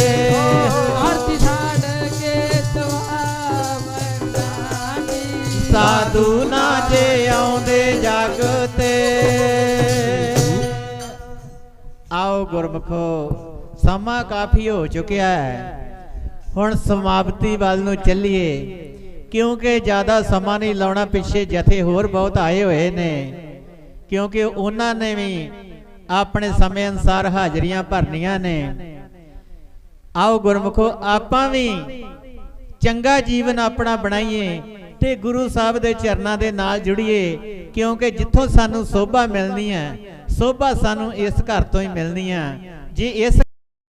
ਧਰਤੀ ਸੜ ਕੇ ਸਵਾ ਬਣ ਜਾਂਦੀ ਸਾਧੂ ਨਾ ਜੇ ਆਉਂਦੇ ਜਗ ਤੇ ਆਓ ਗੁਰਮਖੋ ਸਮਾਂ ਕਾਫੀ ਹੋ ਚੁੱਕਿਆ ਹੈ ਹੁਣ ਸਮਾਪਤੀ ਵੱਲ ਨੂੰ ਚੱਲੀਏ ਕਿਉਂਕਿ ਜ਼ਿਆਦਾ ਸਮਾਂ ਨਹੀਂ ਲਾਉਣਾ ਪਿੱਛੇ ਜਥੇ ਹੋਰ ਬਹੁਤ ਆਏ ਹੋਏ ਨੇ ਕਿਉਂਕਿ ਉਹਨਾਂ ਨੇ ਵੀ ਆਪਣੇ ਸਮੇਂ ਅਨੁਸਾਰ ਹਾਜ਼ਰੀਆਂ ਭਰਨੀਆਂ ਨੇ ਆਓ ਗੁਰਮਖੋ ਆਪਾਂ ਵੀ ਚੰਗਾ ਜੀਵਨ ਆਪਣਾ ਬਣਾਈਏ ਤੇ ਗੁਰੂ ਸਾਹਿਬ ਦੇ ਚਰਨਾਂ ਦੇ ਨਾਲ ਜੁੜੀਏ ਕਿਉਂਕਿ ਜਿੱਥੋਂ ਸਾਨੂੰ ਸੋਭਾ ਮਿਲਣੀ ਹੈ ਸੋਭਾ ਸਾਨੂੰ ਇਸ ਘਰ ਤੋਂ ਹੀ ਮਿਲਣੀ ਹੈ ਜੇ ਇਸ